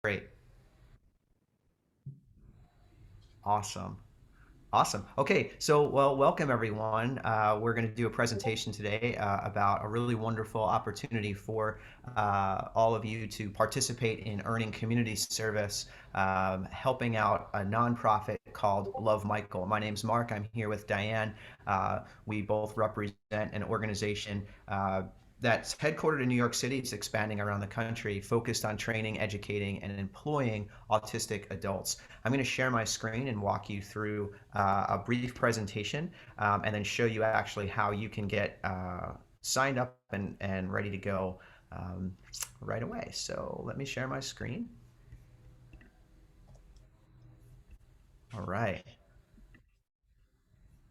Great. Awesome. Awesome. Okay, so welcome everyone. We're going to do a presentation today about a really wonderful opportunity for all of you to participate in earning community service, helping out a nonprofit called Love Michael. My name's Mark. I'm here with Diane. We both represent an organization that's headquartered in New York City. It's expanding around the country, focused on training, educating, and employing autistic adults. I'm going to share my screen and walk you through a brief presentation and then show you actually how you can get signed up and ready to go right away. So let me share my screen. All right.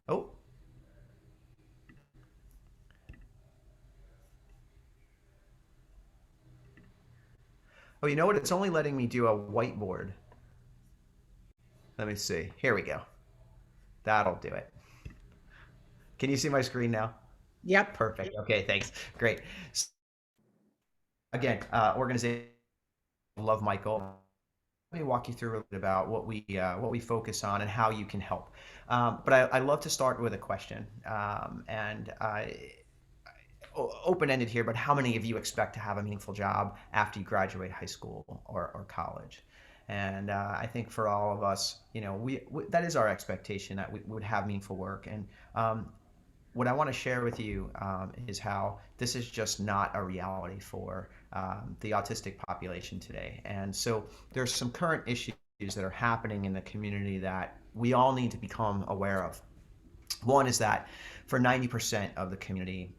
Oh, oh, you know what? It's only letting me do a whiteboard. Let me see. Here we go. That'll do it. Can you see my screen now? Yep. Perfect. Okay, thanks. Great. Again, organization Love Michael. Let me walk you through a little bit about what we focus on and how you can help. But I love to start with a question, and open-ended here. But how many of you expect to have a meaningful job after you graduate high school or college? And I think for all of us, we that is our expectation that we would have meaningful work. And what I want to share with you is how this is just not a reality for the autistic population today. And so there's some current issues that are happening in the community that we all need to become aware of. One is that for 90% of the community,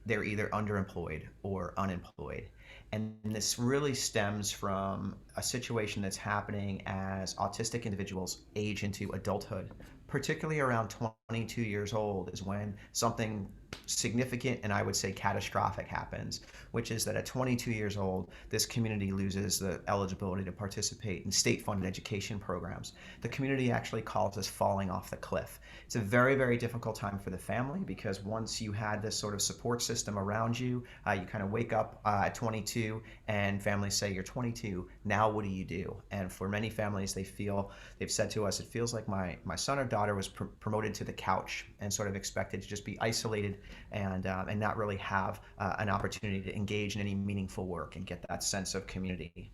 they're either underemployed or unemployed. And this really stems from a situation that's happening as autistic individuals age into adulthood, particularly around 22 years old is when something significant and I would say catastrophic happens, which is that at 22 years old, this community loses the eligibility to participate in state-funded education programs. The community actually calls this falling off the cliff. It's a very, very difficult time for the family because once you had this sort of support system around you, you kind of wake up at 22 and families say, you're 22, now what do you do? And for many families, they've said to us, it feels like my son or daughter was promoted to the couch and sort of expected to just be isolated and not really have an opportunity to engage in any meaningful work and get that sense of community.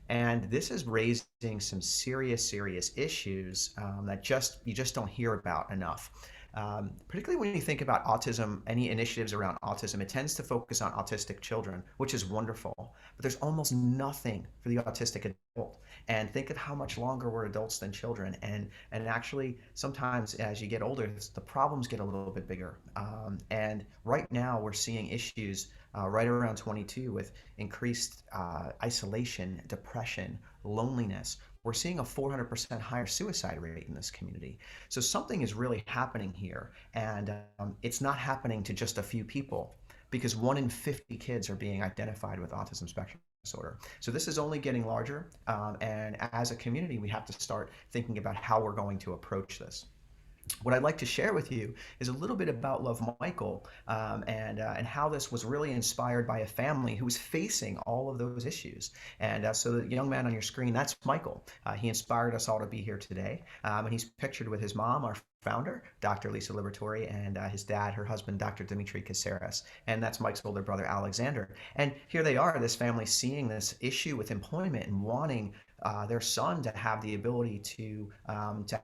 And this is raising some serious, serious issues that you just don't hear about enough. Particularly when you think about autism, any initiatives around autism, it tends to focus on autistic children, which is wonderful. But there's almost nothing for the autistic adult. And think of how much longer we're adults than children. And actually, sometimes as you get older, the problems get a little bit bigger. And right now, we're seeing issues right around 22 with increased isolation, depression, loneliness. We're seeing a 400% higher suicide rate in this community. So something is really happening here, and it's not happening to just a few people because 1 in 50 kids are being identified with autism spectrum disorder. So this is only getting larger, and as a community, we have to start thinking about how we're going to approach this. What I'd like to share with you is a little bit about Love Michael and how this was really inspired by a family who was facing all of those issues. And so the young man on your screen, that's Michael. He inspired us all to be here today. And he's pictured with his mom, our founder, Dr. Lisa Liberatore, and his dad, her husband, Dr. Dimitri Caceres. And that's Mike's older brother, Alexander. And here they are, this family seeing this issue with employment and wanting their son to have the ability to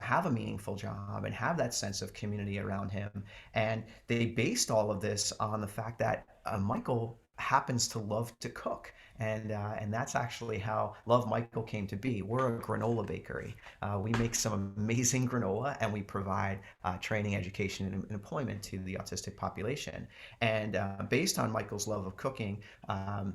have a meaningful job and have that sense of community around him. And they based all of this on the fact that Michael happens to love to cook. And that's actually how Love Michael came to be. We're a granola bakery. We make some amazing granola and we provide training, education, and employment to the autistic population. And based on Michael's love of cooking,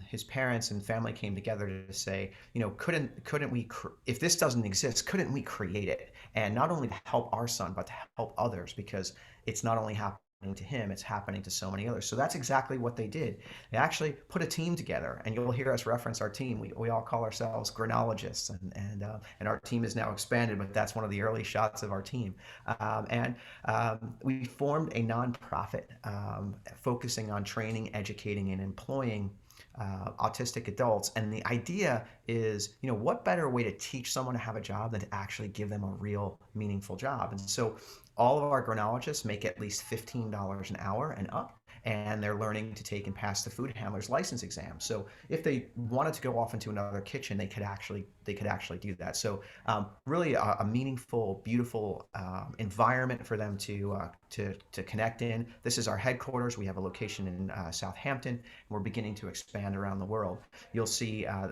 his parents and family came together to say, couldn't we, if this doesn't exist, couldn't we create it? And not only to help our son, but to help others because it's not only happening to him, it's happening to so many others. So that's exactly what they did. They actually put a team together, and you'll hear us reference our team. We all call ourselves granologists, and our team is now expanded, but that's one of the early shots of our team. And we formed a nonprofit focusing on training, educating, and employing autistic adults. And the idea is, what better way to teach someone to have a job than to actually give them a real meaningful job? And so all of our gronologists make at least $15 an hour and up, and they're learning to take and pass the food handler's license exam. So if they wanted to go off into another kitchen, they could actually do that. So really a meaningful, beautiful environment for them to connect in. This is our headquarters. We have a location in Southampton, and we're beginning to expand around the world. You'll see on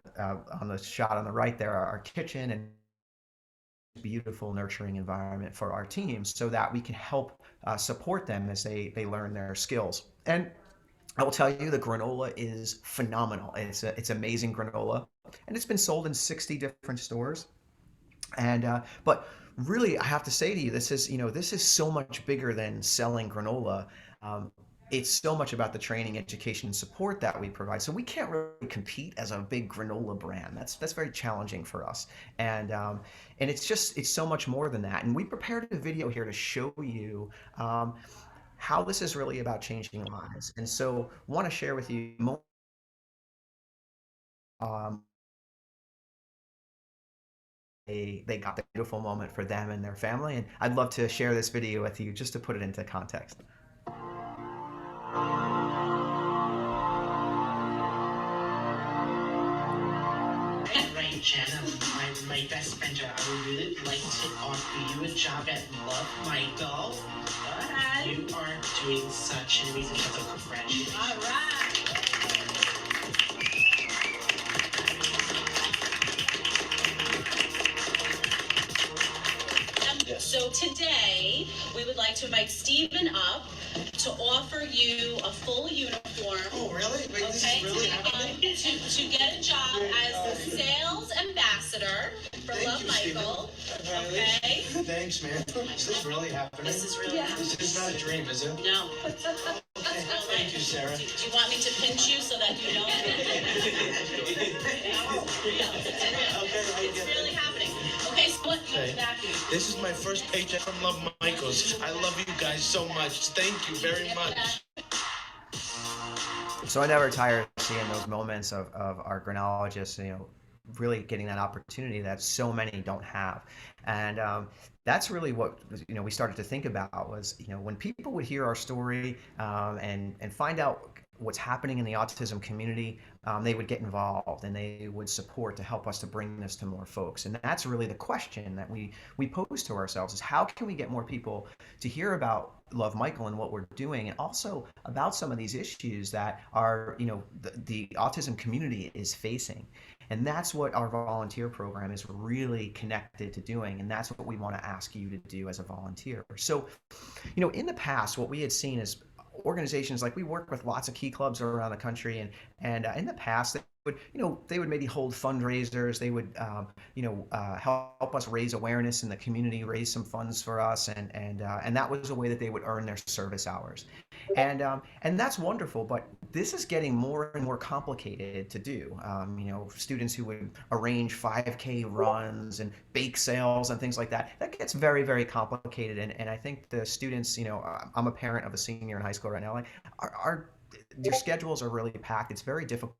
the shot on the right there our kitchen and beautiful, nurturing environment for our teams so that we can help support them as they learn their skills. And I will tell you, the granola is phenomenal. It's amazing granola, and it's been sold in 60 different stores. And but really, I have to say to you, this is so much bigger than selling granola. Um, it's so much about the training, education, and support that we provide. So we can't really compete as a big granola brand. That's very challenging for us. And it's so much more than that. And we prepared a video here to show you how this is really about changing lives. And so, want to share with you. Um, they got the beautiful moment for them and their family. And I'd love to share this video with you just to put it into context. Right, Jenna, my best friend, I would really like to offer you a job at Luv Michael. Go ahead. You are doing such an amazing job, so congratulations. All right. So today, we would like to invite Stephen up to offer you a full uniform. Oh, really? Wait, this is really happening? To get a job as the sales ambassador for Luv Michael. Okay? Thanks, man. Is this really happening? This is really happening. It's not a dream, is it? No. Okay. Thank you, Sarah. Do you want me to pinch you so that you know? It's really happening. Okay, so what? Hey, this is my first paycheck from Luv Michaels. I love you guys so much. Thank you very much. So I never tire of seeing those moments of our granologists, really getting that opportunity that so many don't have. And that's really what we started to think about was when people would hear our story and find out what's happening in the autism community, they would get involved and they would support to help us to bring this to more folks. And that's really the question that we pose to ourselves: is how can we get more people to hear about Luv Michael and what we're doing, and also about some of these issues that the autism community is facing. And that's what our volunteer program is really connected to doing, and that's what we want to ask you to do as a volunteer. So, in the past, what we had seen is organizations like we work with lots of key clubs around the country, and in the past they would maybe hold fundraisers. They would help us raise awareness in the community, raise some funds for us, and that was a way that they would earn their service hours. And that's wonderful, but this is getting more and more complicated to do. Students who would arrange 5K runs and bake sales and things like that. That gets very, very complicated. And I think the students, I'm a parent of a senior in high school right now, like their schedules are really packed. It's very difficult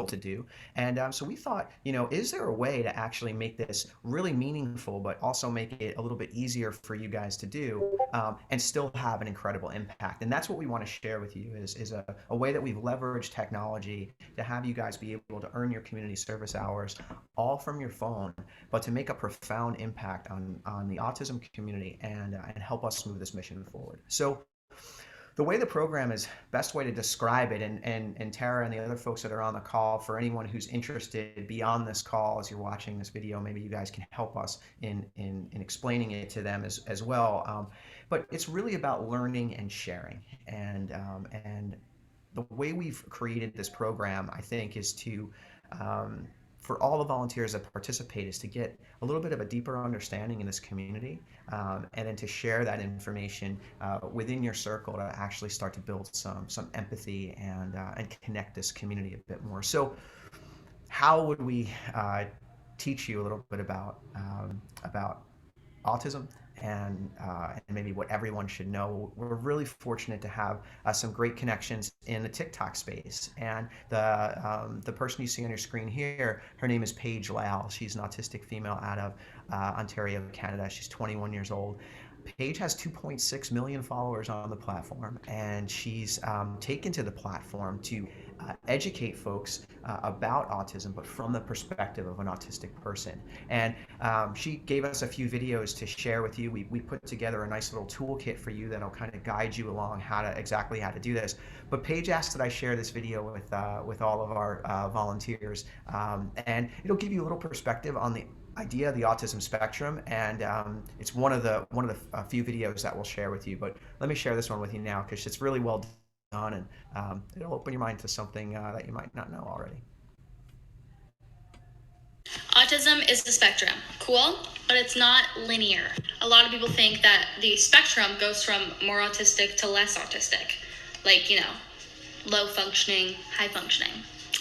to do. And so we thought, is there a way to actually make this really meaningful, but also make it a little bit easier for you guys to do, and still have an incredible impact? And that's what we want to share with you is a way that we've leveraged technology to have you guys be able to earn your community service hours all from your phone, but to make a profound impact on the autism community and help us move this mission forward. So the way the program is, best way to describe it, and Tara and the other folks that are on the call, for anyone who's interested beyond this call, as you're watching this video, maybe you guys can help us in explaining it to them as well. But it's really about learning and sharing. And the way we've created this program, I think, is to for all the volunteers that participate, is to get a little bit of a deeper understanding in this community, and then to share that information within your circle to actually start to build some empathy and connect this community a bit more. So how would we teach you a little bit about autism and maybe what everyone should know. We're really fortunate to have some great connections in the TikTok space. And the person you see on your screen here, her name is Paige Lal. She's an autistic female out of Ontario, Canada. She's 21 years old. Paige has 2.6 million followers on the platform, and she's taken to the platform to educate folks about autism, but from the perspective of an autistic person. And she gave us a few videos to share with you. We put together a nice little toolkit for you that'll kind of guide you along exactly how to do this. But Paige asked that I share this video with all of our volunteers, and it'll give you a little perspective on the idea of the autism spectrum, and it's one of the few videos that we'll share with you. But let me share this one with you now because it's really well done, and it'll open your mind to something that you might not know already. Autism is the spectrum. Cool, but it's not linear. A lot of people think that the spectrum goes from more autistic to less autistic, like, low functioning, high functioning.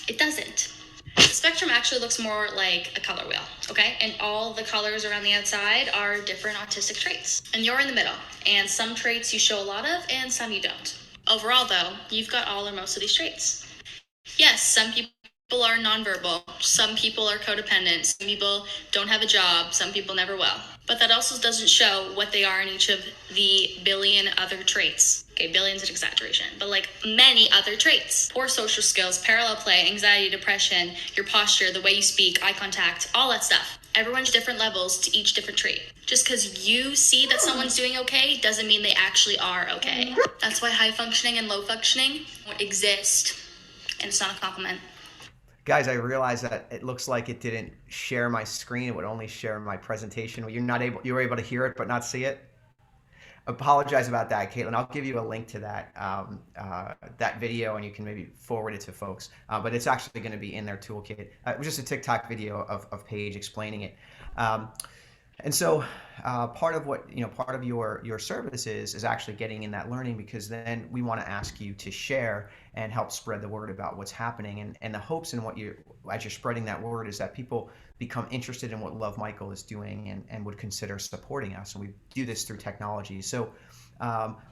It doesn't. The spectrum actually looks more like a color wheel, okay? And all the colors around the outside are different autistic traits. And you're in the middle, and some traits you show a lot of, and some you don't. Overall, though, you've got all or most of these traits. Yes, some people are nonverbal, some people are codependent, some people don't have a job, some people never will. But that also doesn't show what they are in each of the billion other traits. Okay, billion's an exaggeration, but like many other traits. Poor social skills, parallel play, anxiety, depression, your posture, the way you speak, eye contact, all that stuff. Everyone's different levels to each different trait. Just because you see that someone's doing okay doesn't mean they actually are okay. That's why high functioning and low functioning exist, and it's not a compliment. Guys, I realize that it looks like it didn't share my screen. It would only share my presentation. You were able to hear it but not see it. Apologize about that, Caitlin. I'll give you a link to that video, and you can maybe forward it to folks. But it's actually going to be in their toolkit. It was just a TikTok video of Paige explaining it. And so part of your service is actually getting in that learning, because then we want to ask you to share and help spread the word about what's happening. And the hopes in as you're spreading that word is that people become interested in what Luv Michael is doing and would consider supporting us. And we do this through technology. So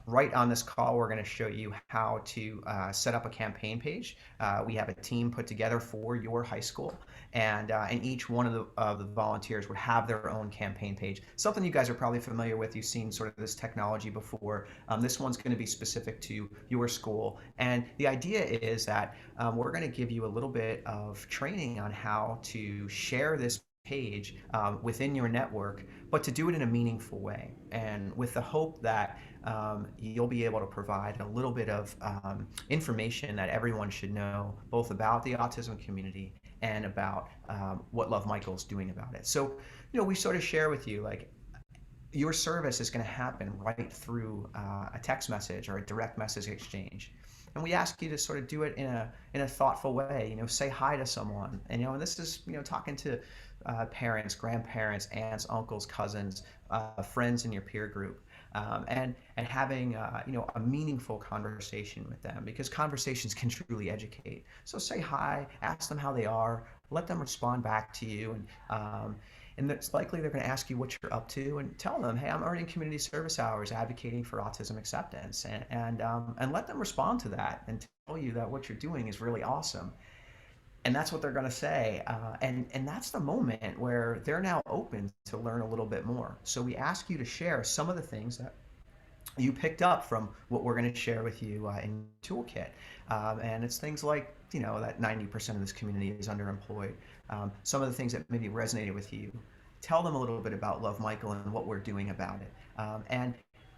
right on this call, we're going to show you how to set up a campaign page. We have a team put together for your high school, and each one of the volunteers would have their own campaign page. Something you guys are probably familiar with. You've seen sort of this technology before. This one's going to be specific to your school, and the idea is that we're going to give you a little bit of training on how to share this page within your network, but to do it in a meaningful way, and with the hope that you'll be able to provide a little bit of information that everyone should know, both about the autism community and about what Luv Michael is doing about it. So, we sort of share with you, like, your service is going to happen right through a text message or a direct message exchange. And we ask you to sort of do it in a thoughtful way. Say hi to someone, and this is talking to parents, grandparents, aunts, uncles, cousins, friends in your peer group, and having a meaningful conversation with them, because conversations can truly educate. So say hi, ask them how they are, let them respond back to you, and it's likely they're going to ask you what you're up to, and tell them, hey, I'm earning community service hours advocating for autism acceptance, and let them respond to that and tell you that what you're doing is really awesome. And that's what they're going to say, and that's the moment where they're now open to learn a little bit more. So we ask you to share some of the things that you picked up from what we're going to share with you in Toolkit, and it's things like that 90% of this community is underemployed. Some of the things that maybe resonated with you. Tell them a little bit about Luv Michael and what we're doing about it,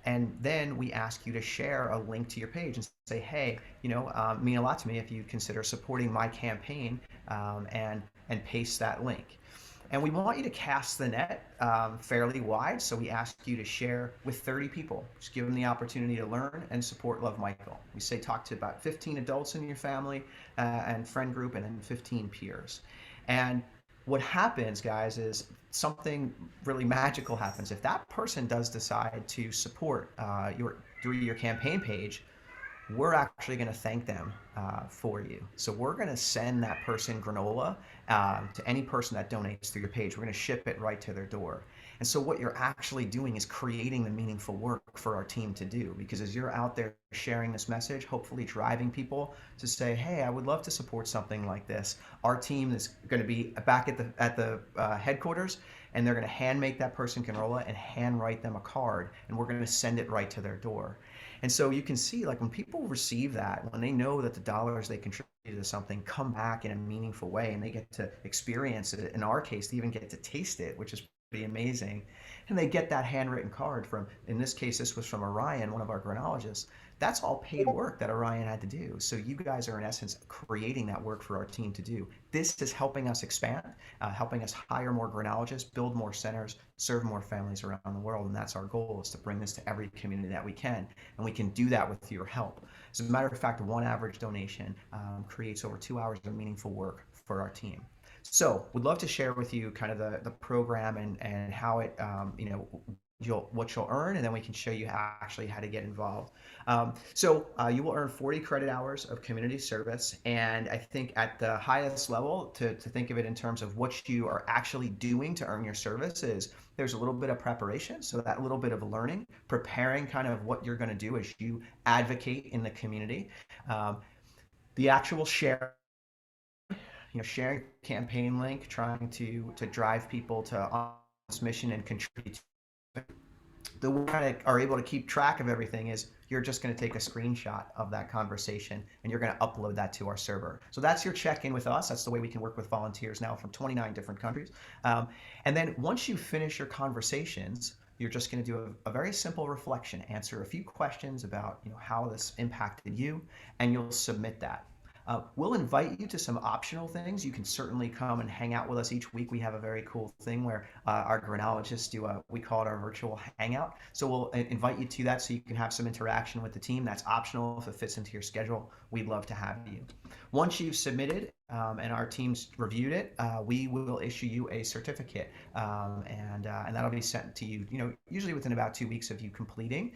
and then we ask you to share a link to your page and say, hey, mean a lot to me if you consider supporting my campaign, and paste that link. And we want you to cast the net fairly wide, so we ask you to share with 30 people. Just give them the opportunity to learn and support Luv Michael. We say talk to about 15 adults in your family and friend group, and then 15 peers. And what happens, guys, is something really magical happens. If that person does decide to support through your campaign page, we're actually going to thank them for you. So we're going to send that person granola to any person that donates through your page. We're going to ship it right to their door. And so what you're actually doing is creating the meaningful work for our team to do, because as you're out there sharing this message, hopefully driving people to say, hey, I would love to support something like this. Our team is going to be back at the headquarters, and they're going to hand make that person granola and hand write them a card, and we're going to send it right to their door. And so you can see, like, when people receive that, when they know that the dollars they contribute to something come back in a meaningful way, and they get to experience it. In our case, they even get to taste it, which is pretty amazing. And they get that handwritten card from, in this case, this was from Orion, one of our granologists. That's all paid work that Orion had to do. So you guys are in essence creating that work for our team to do. This is helping us expand, helping us hire more granologists, build more centers, serve more families around the world. And that's our goal, is to bring this to every community that we can. And we can do that with your help. As a matter of fact, one average donation creates over 2 hours of meaningful work for our team. So we'd love to share with you kind of the program and how it, what you'll earn, and then we can show you actually how to get involved. So you will earn 40 credit hours of community service. And I think at the highest level, to think of it in terms of what you are actually doing to earn your service, is there's a little bit of preparation. So that little bit of learning, preparing kind of what you're going to do as you advocate in the community. The actual share, sharing campaign link, trying to drive people to on this mission and contribute. The way I are able to keep track of everything is you're just going to take a screenshot of that conversation and you're going to upload that to our server. So that's your check-in with us. That's the way we can work with volunteers now from 29 different countries. And then once you finish your conversations, you're just going to do a very simple reflection, answer a few questions about how this impacted you, and you'll submit that. We'll invite you to some optional things. You can certainly come and hang out with us each week. We have a very cool thing where our granologists do we call it our virtual hangout. So we'll invite you to that so you can have some interaction with the team. That's optional. If it fits into your schedule, we'd love to have you. Once you've submitted and our team's reviewed it, we will issue you a certificate, and that'll be sent to you, usually within about 2 weeks of you completing.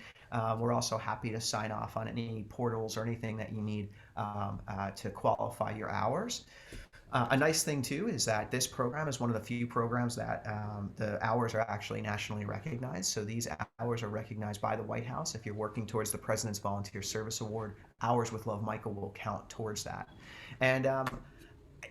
We're also happy to sign off on any portals or anything that you need to qualify your hours. A nice thing too is that this program is one of the few programs that the hours are actually nationally recognized. So these hours are recognized by the White House. If you're working towards the President's Volunteer Service Award, Hours with Luv Michael will count towards that. And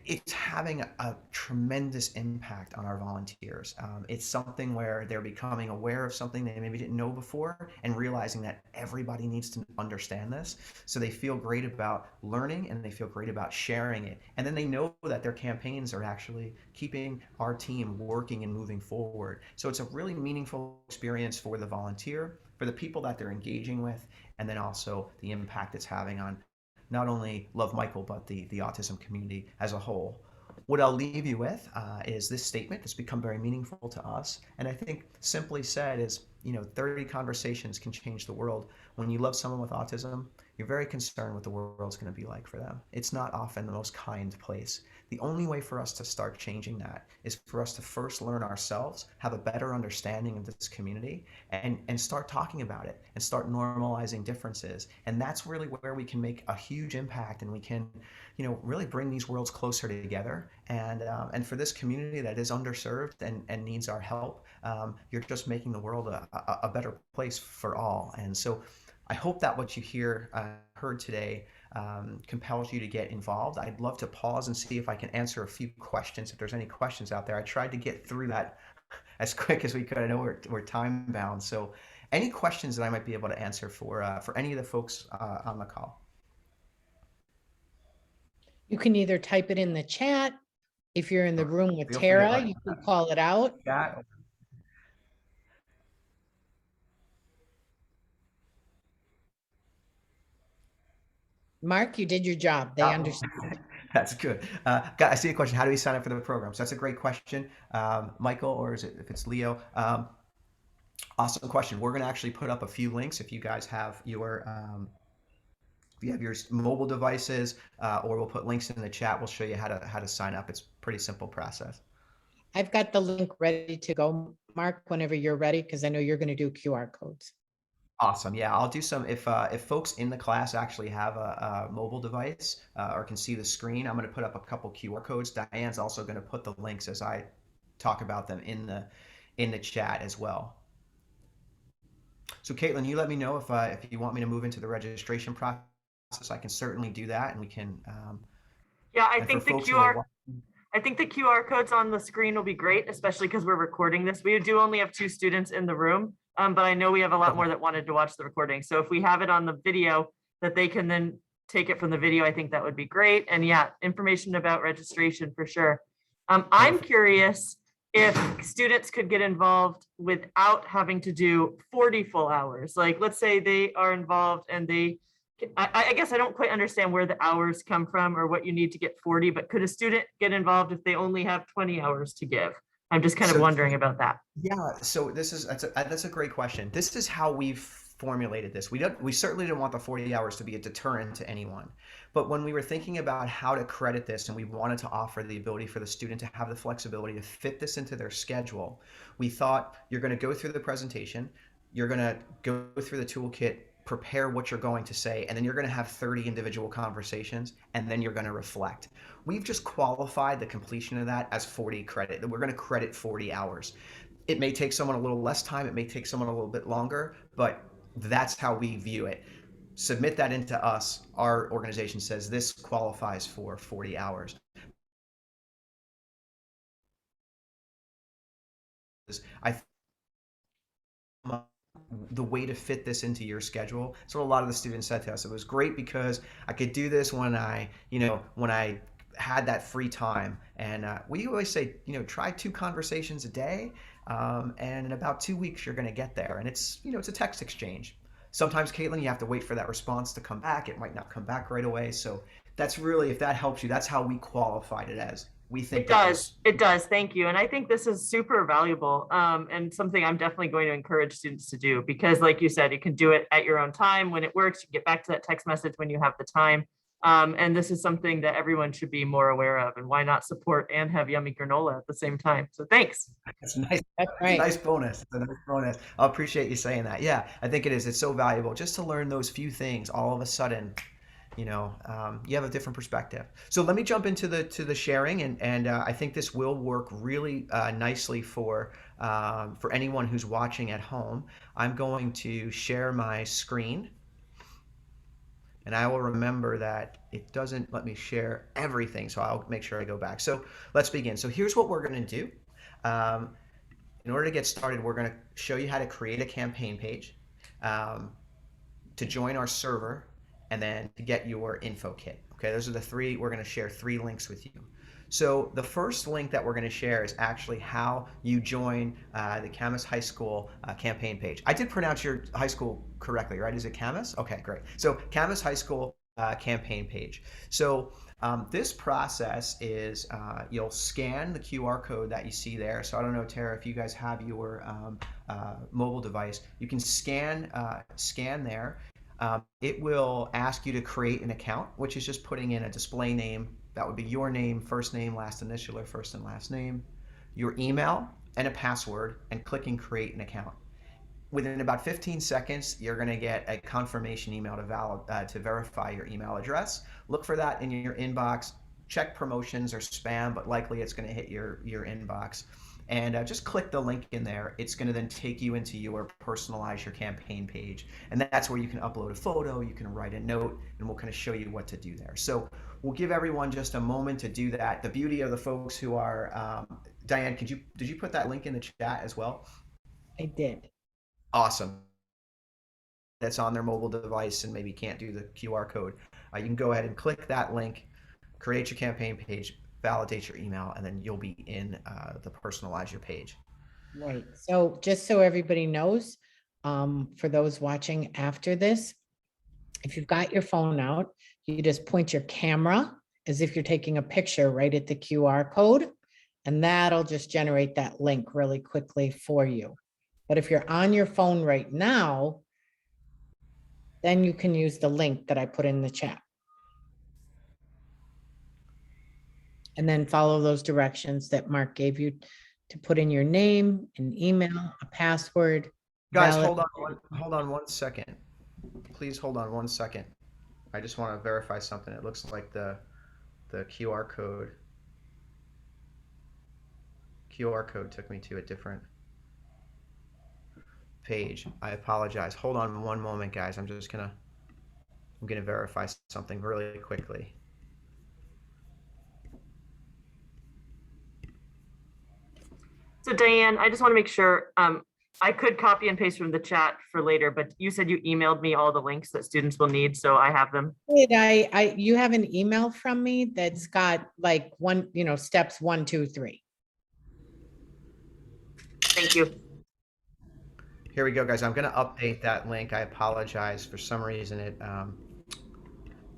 it's having a tremendous impact on our volunteers. It's something where they're becoming aware of something they maybe didn't know before, and realizing that everybody needs to understand this. So they feel great about learning, and they feel great about sharing it. And then they know that their campaigns are actually keeping our team working and moving forward. So it's a really meaningful experience for the volunteer, for the people that they're engaging with, and then also the impact it's having on not only Luv Michael, but the autism community as a whole. What I'll leave you with is this statement that's become very meaningful to us. And I think simply said is, 30 conversations can change the world. When you love someone with autism, you're very concerned what the world's going to be like for them. It's not often the most kind place. The only way for us to start changing that is for us to first learn ourselves, have a better understanding of this community, and start talking about it and start normalizing differences. And that's really where we can make a huge impact, and we can, really bring these worlds closer together. And for this community that is underserved and needs our help, you're just making the world a better place for all. And so I hope that what you heard today compels you to get involved. I'd love to pause and see if I can answer a few questions, if there's any questions out there. I tried to get through that as quick as we could. I know we're time bound. So any questions that I might be able to answer for any of the folks on the call? You can either type it in the chat. If you're in the room with Feel free to Tara, you can call it out. chat. Mark, you did your job. They understand. That's good. I see a question. How do we sign up for the program? So that's a great question, Michael, or is it if it's Leo? Awesome question. We're going to actually put up a few links if you guys have your mobile devices, or we'll put links in the chat. We'll show you how to sign up. It's a pretty simple process. I've got the link ready to go, Mark, whenever you're ready, because I know you're going to do QR codes. Awesome. Yeah, I'll do some if folks in the class actually have a mobile device or can see the screen, I'm going to put up a couple QR codes. Diane's also going to put the links as I talk about them in the chat as well. So Caitlin, you let me know if you want me to move into the registration process. I can certainly do that, and we can. Yeah, I And for think the folks who are QR watching, I think the QR codes on the screen will be great, especially because we're recording this. We do only have 2 students in the room, but I know we have a lot more okay. that wanted to watch the recording. So if we have it on the video that they can then take it from the video, I think that would be great. And yeah, information about registration for sure. I'm Perfect. curious if students could get involved without having to do 40 full hours. Like, let's say they are involved and I guess I don't quite understand where the hours come from or what you need to get 40, but could a student get involved if they only have 20 hours to give? I'm just kind of So wondering about that. yeah, so that's a great question. This is how we've formulated this. We certainly didn't want the 40 hours to be a deterrent to anyone. But when we were thinking about how to credit this and we wanted to offer the ability for the student to have the flexibility to fit this into their schedule, we thought you're going to go through the presentation, you're going to go through the toolkit, prepare what you're going to say, and then you're going to have 30 individual conversations, and then you're going to reflect. We've just qualified the completion of that as 40 credit. We're going to credit 40 hours. It may take someone a little less time, it may take someone a little bit longer, but that's how we view it. Submit that into us. Our organization says this qualifies for 40 hours. I the way to fit this into your schedule. So a lot of the students said to us, it was great because I could do this when I had that free time. And we always say, try 2 conversations a day, and in about 2 weeks you're going to get there. And it's a text exchange. Sometimes, Caitlin, you have to wait for that response to come back. It might not come back right away. So that's really, if that helps you, that's how we qualified it as. We think It that does. was It does. Thank you. And I think this is super valuable and something I'm definitely going to encourage students to do because, like you said, you can do it at your own time when it works. You get back to that text message when you have the time. And this is something that everyone should be more aware of. And why not support and have yummy granola at the same time? So thanks. That's nice. That's It's a right. nice bonus. It's a nice bonus. I appreciate you saying that. Yeah, I think it is. It's so valuable just to learn those few things. All of a sudden, you have a different perspective. So let me jump into the sharing, and I think this will work really nicely for anyone who's watching at home. I'm going to share my screen, and I will remember that it doesn't let me share everything, so I'll make sure I go back. So let's begin. So here's what we're going to do. Um, in order to get started, we're going to show you how to create a campaign page, to join our server, and then to get your info kit. Okay, those are the three. We're going to share 3 links with you. So the first link that we're going to share is actually how you join the Camas High School campaign page. I did pronounce your high school correctly, right? Is it Camas? Okay, great. So Camas High School campaign page. So this process is you'll scan the QR code that you see there. So I don't know, Tara, if you guys have your mobile device, you can scan there. It will ask you to create an account, which is just putting in a display name. That would be your name, first name, last initial, or first and last name, your email, and a password, and clicking create an account. Within about 15 seconds, you're going to get a confirmation email to verify your email address. Look for that in your inbox. Check promotions or spam, but likely it's going to hit your inbox. And just click the link in there. It's going to then take you into your personalize your campaign page. And that's where you can upload a photo, you can write a note, and we'll kind of show you what to do there. So we'll give everyone just a moment to do that. The beauty of the folks who are, Diane, did you put that link in the chat as well? I did. Awesome. That's on their mobile device and maybe can't do the QR code, you can go ahead and click that link, create your campaign page, validate your email, and then you'll be in the personalize your page. Right. So just so everybody knows, for those watching after this, if you've got your phone out, you just point your camera as if you're taking a picture right at the QR code, and that'll just generate that link really quickly for you. But if you're on your phone right now, then you can use the link that I put in the chat. And then follow those directions that Mark gave you to put in your name, an email, a password, Guys, valid. hold on 1 second. Please hold on 1 second. I just want to verify something. It looks like the QR code took me to a different page. I apologize. Hold on one moment, guys. I'm gonna verify something really quickly. So Diane, I just want to make sure, I could copy and paste from the chat for later, but you said you emailed me all the links that students will need, so I have them. You have an email from me that's got like one, steps 1, 2, 3. Thank you. Here we go, guys. I'm gonna update that link. I apologize. For some reason,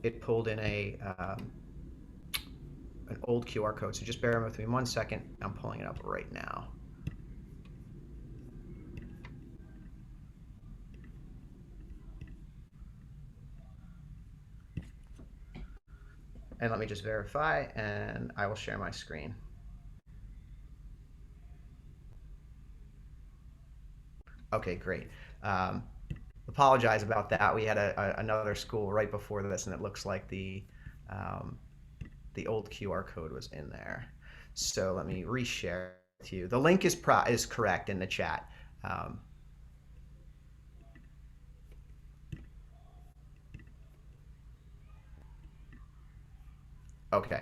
it pulled in an old QR code. So just bear with me 1 second. I'm pulling it up right now. And let me just verify, and I will share my screen. Okay, great. Apologize about that. We had another school right before this, and it looks like the old QR code was in there. So let me reshare with you. The link is correct in the chat. Okay.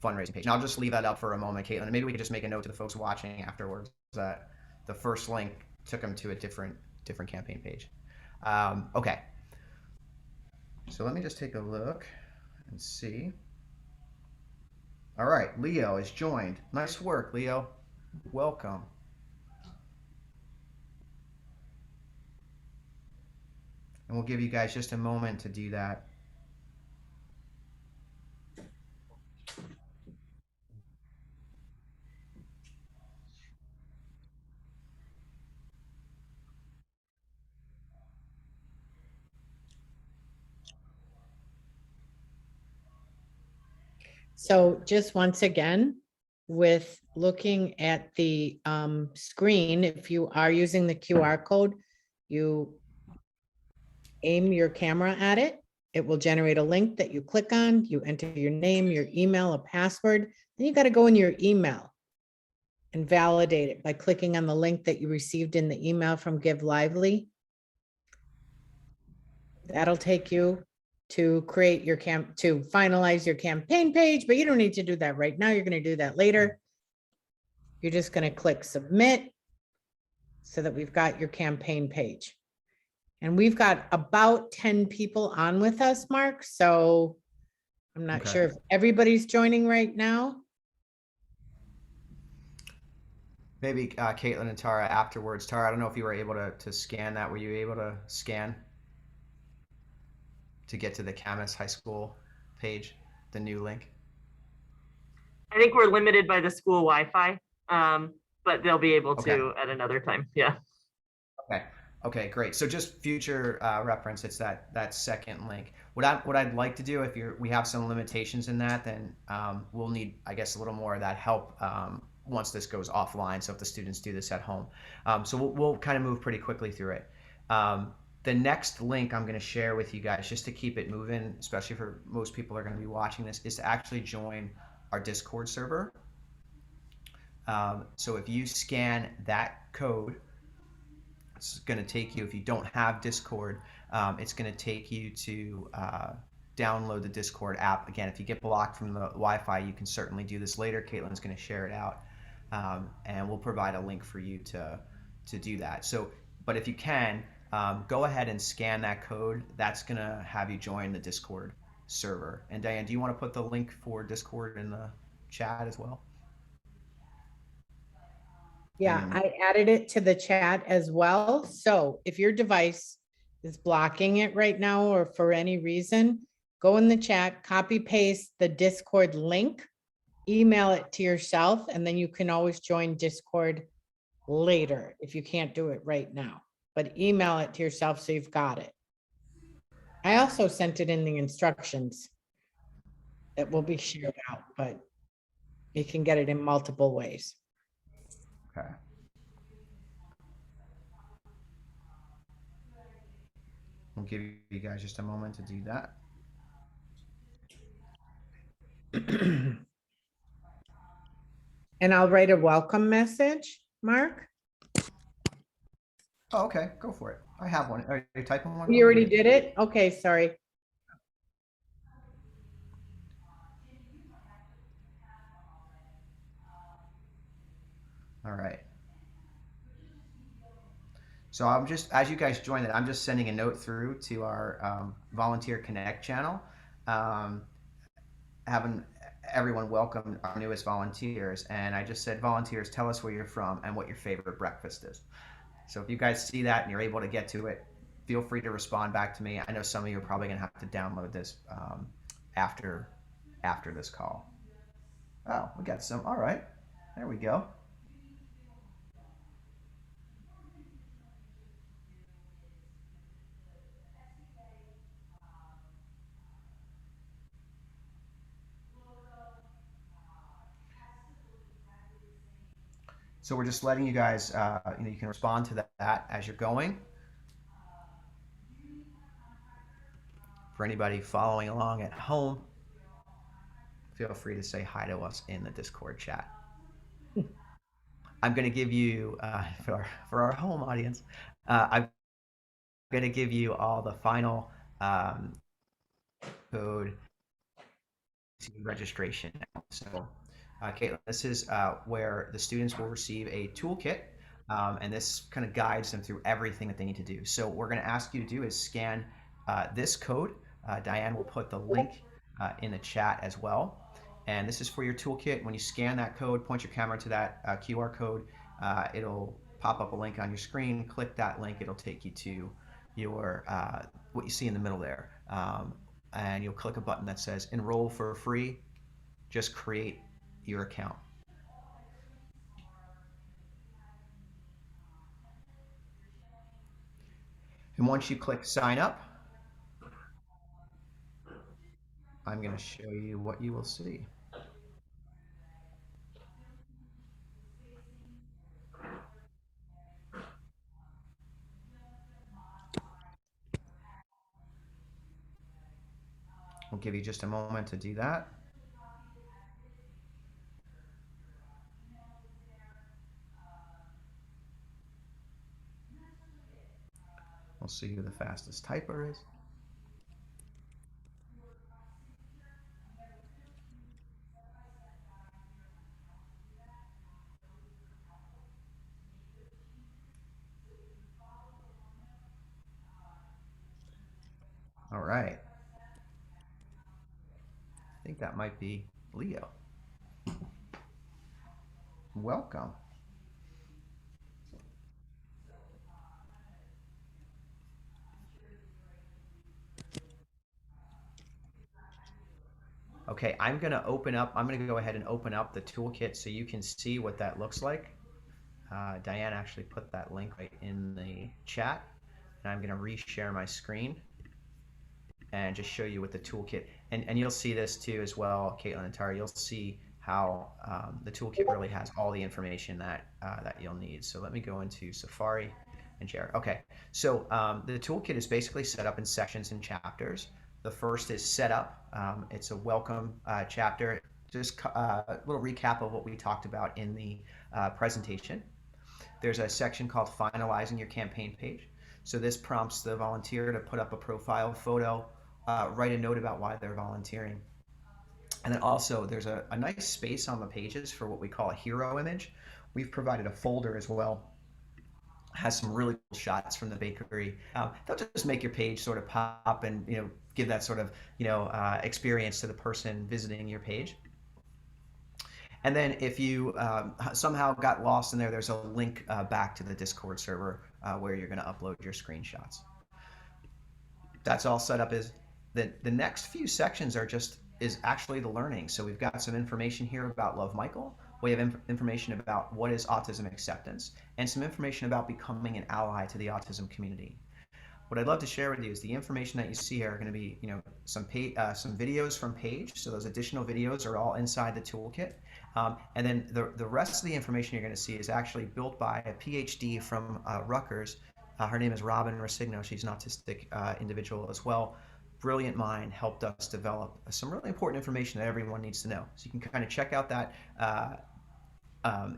Fundraising page. And I'll just leave that up for a moment, Caitlin. And maybe we could just make a note to the folks watching afterwards that the first link took them to a different campaign page. Okay. So let me just take a look and see. All right, Leo is joined. Nice work, Leo. Welcome. And we'll give you guys just a moment to do that. So just once again, with looking at the screen, if you are using the QR code, you aim your camera at it. It will generate a link that you click on. You enter your name, your email, a password. Then you got to go in your email and validate it by clicking on the link that you received in the email from Give Lively. That'll take you to create your to finalize your campaign page, but you don't need to do that right now. You're going to do that later. You're just going to click submit so that we've got your campaign page. And we've got about 10 people on with us, Mark. So I'm not sure if everybody's joining right now. Maybe Caitlin and Tara afterwards. Tara, I don't know if you were able to scan that. Were you able to scan to get to the Camas High School page, the new link? I think we're limited by the school Wi-Fi, but they'll be able to at another time. Yeah. Okay. Okay, great. So just future reference, it's that second link. What I'd like to do, if we have some limitations in that, then we'll need, I guess, a little more of that help once this goes offline. So if the students do this at home, so we'll kind of move pretty quickly through it. The next link I'm going to share with you guys, just to keep it moving, especially for most people who are going to be watching this, is to actually join our Discord server. So if you scan that code, it's going to take you, if you don't have Discord, it's going to take you to download the Discord app. Again, if you get blocked from the Wi-Fi, you can certainly do this later. Caitlin's going to share it out, and we'll provide a link for you to do that. So, but if you can, go ahead and scan that code. That's going to have you join the Discord server. And Diane, do you want to put the link for Discord in the chat as well? Yeah, I added it to the chat as well. So if your device is blocking it right now or for any reason, go in the chat, copy paste the Discord link, email it to yourself, and then you can always join Discord later if you can't do it right now. But email it to yourself so you've got it. I also sent it in the instructions that will be shared out, but you can get it in multiple ways. Okay. We'll give you guys just a moment to do that. And I'll write a welcome message, Mark. Oh, okay, go for it. I have one. Are you typing one? You already did it? Okay, sorry. All right. So I'm just, as you guys join it, I'm just sending a note through to our Volunteer Connect channel, um, having everyone welcome our newest volunteers. And I just said, volunteers, tell us where you're from and what your favorite breakfast is. So if you guys see that and you're able to get to it, feel free to respond back to me. I know some of you are probably going to have to download this after this call. Oh, we got some. All right, there we go. So we're just letting you guys, you can respond to that as you're going. For anybody following along at home, feel free to say hi to us in the Discord chat. I'm going to give you, for our home audience, I'm going to give you all the final code to registration now. So, Caitlin, this is where the students will receive a toolkit, and this kind of guides them through everything that they need to do. So, what we're going to ask you to do is scan this code. Diane will put the link in the chat as well. And this is for your toolkit. When you scan that code, point your camera to that QR code. It'll pop up a link on your screen. Click that link. It'll take you to your what you see in the middle there. And you'll click a button that says enroll for free. Just create your account. And once you click sign up, I'm going to show you what you will see. We'll give you just a moment to do that. We'll see who the fastest typer is. All right. I think that might be Leo. Welcome. Okay, I'm going to go ahead and open up the toolkit so you can see what that looks like. Diane actually put that link right in the chat, and I'm going to reshare my screen and just show you what the toolkit, and you'll see this too as well, Caitlin and Tara. You'll see how the toolkit really has all the information that you'll need. So let me go into Safari and share. Okay, so the toolkit is basically set up in sections and chapters. The first is setup. It's a welcome chapter. Just a little recap of what we talked about in the presentation. There's a section called finalizing your campaign page. So this prompts the volunteer to put up a profile photo, write a note about why they're volunteering. And then also there's a nice space on the pages for what we call a hero image. We've provided a folder as well. Has some really cool shots from the bakery. They'll just make your page sort of pop and give that sort of experience to the person visiting your page. And then if you somehow got lost in there, there's a link back to the Discord server where you're going to upload your screenshots. That's all set up. Is the next few sections is actually the learning. So we've got some information here about Luv Michael. We have information about what is autism acceptance and some information about becoming an ally to the autism community. What I'd love to share with you is the information that you see here are going to be, some videos from Page. So those additional videos are all inside the toolkit. And then the rest of the information you're going to see is actually built by a PhD from Rutgers. Her name is Robin Rosigno. She's an autistic individual as well. Brilliant mind, helped us develop some really important information that everyone needs to know. So you can kind of check out that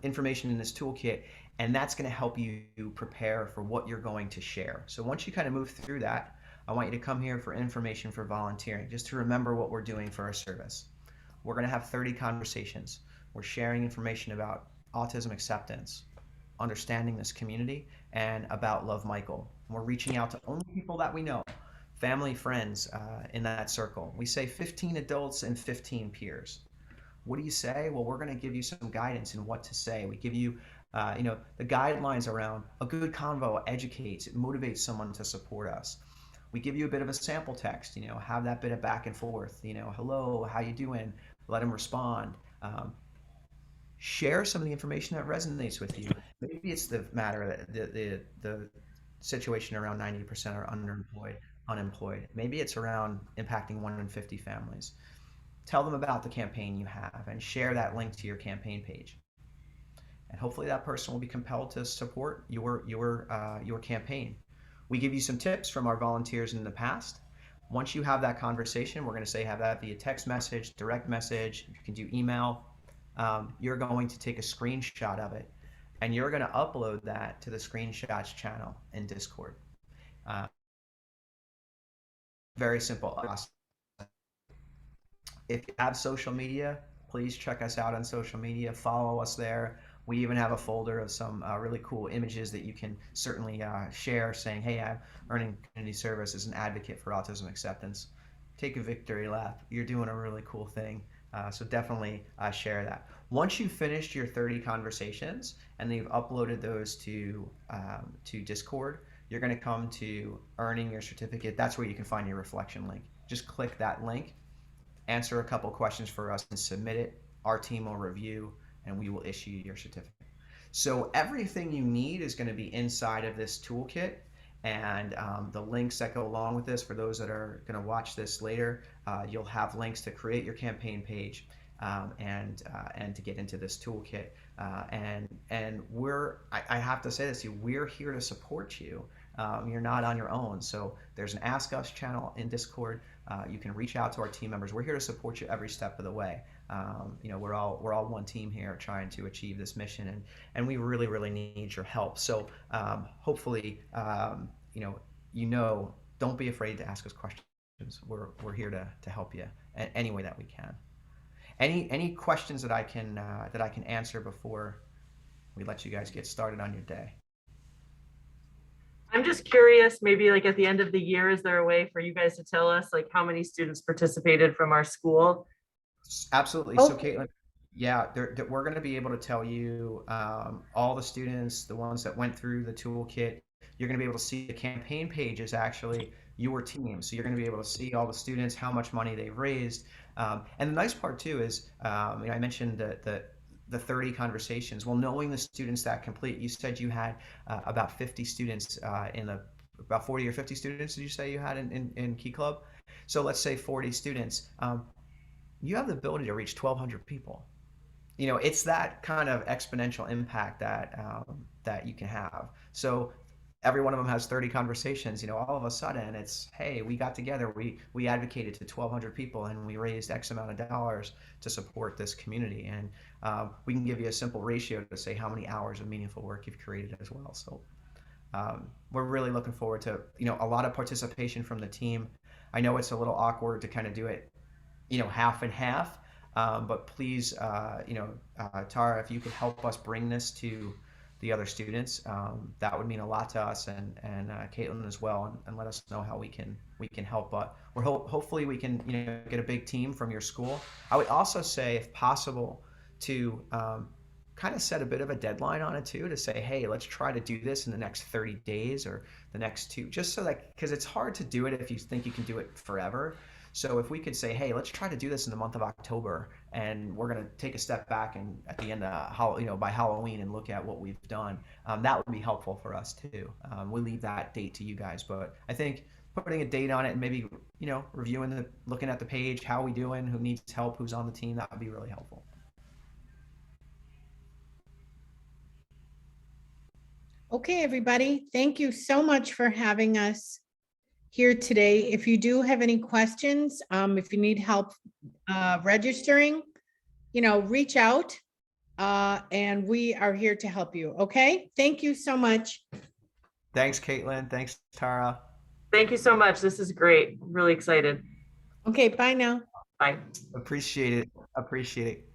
information in this toolkit, and that's going to help you prepare for what you're going to share. So once you kind of move through that, I want you to come here for information for volunteering, just to remember what we're doing for our service. We're going to have 30 conversations. We're sharing information about autism acceptance, understanding this community, and about Luv Michael. We're reaching out to only people that we know, family, friends in that circle. We say 15 adults and 15 peers. What do you say? Well, we're going to give you some guidance in what to say. We give you, the guidelines around a good convo educates, it motivates someone to support us. We give you a bit of a sample text, have that bit of back and forth, hello, how you doing? Let them respond. Share some of the information that resonates with you. Maybe it's the matter that the situation around 90% are underemployed, unemployed. Maybe it's around impacting 1 in 50 families. Tell them about the campaign you have and share that link to your campaign page. And hopefully that person will be compelled to support your campaign. We give you some tips from our volunteers in the past. Once you have that conversation, we're going to say have that via text message, direct message. You can do email. You're going to take a screenshot of it, and you're going to upload that to the screenshots channel in Discord. Very simple. If you have social media, please check us out on social media. Follow us there. We even have a folder of some really cool images that you can certainly share, saying, hey, I'm earning community service as an advocate for autism acceptance. Take a victory lap. You're doing a really cool thing. So definitely share that. Once you've finished your 30 conversations and you've uploaded those to Discord, you're going to come to earning your certificate. That's where you can find your reflection link. Just click that link, answer a couple questions for us, and submit it. Our team will review, and we will issue your certificate. So everything you need is going to be inside of this toolkit, and the links that go along with this, for those that are going to watch this later, you'll have links to create your campaign page and to get into this toolkit. And I have to say this to you, we're here to support you. You're not on your own. So there's an Ask Us channel in Discord. You can reach out to our team members. We're here to support you every step of the way. We're all one team here trying to achieve this mission, and we really, really need your help. So hopefully, don't be afraid to ask us questions. We're here to help you any way that we can. Any questions that I can answer before we let you guys get started on your day? I'm just curious, maybe like at the end of the year, is there a way for you guys to tell us like how many students participated from our school? Absolutely. So Caitlin, yeah, we're going to be able to tell you all the students, the ones that went through the toolkit. You're going to be able to see the campaign page is actually your team. So you're going to be able to see all the students, how much money they've raised. And the nice part too is, I mentioned the 30 conversations. Well, knowing the students that complete, you said you had about 50 students about 40 or 50 students, did you say you had in Key Club? So let's say 40 students. You have the ability to reach 1,200 people. It's that kind of exponential impact that you can have. So every one of them has 30 conversations. All of a sudden it's, hey, we got together, we advocated to 1,200 people, and we raised X amount of dollars to support this community. And we can give you a simple ratio to say how many hours of meaningful work you've created as well. So we're really looking forward to a lot of participation from the team. I know it's a little awkward to kind of do it half and half, but please, Tara, if you could help us bring this to the other students, that would mean a lot to us, and Caitlin as well, and let us know how we can help. But hopefully we can get a big team from your school. I would also say, if possible, to kind of set a bit of a deadline on it too, to say, hey, let's try to do this in the next 30 days or the next 2, just so that, because it's hard to do it if you think you can do it forever. So if we could say, hey, let's try to do this in the month of October, and we're going to take a step back and at the end of by Halloween and look at what we've done, that would be helpful for us too. We leave that date to you guys, but I think putting a date on it and maybe reviewing looking at the page, how we doing, who needs help, who's on the team, that would be really helpful. Okay, everybody, thank you so much for having us here today. If you do have any questions, if you need help registering, reach out and we are here to help you. Okay, thank you so much. Thanks, Caitlin. Thanks, Tara. Thank you so much. This is great. Really excited. Okay, bye now. Bye. Appreciate it. Appreciate it.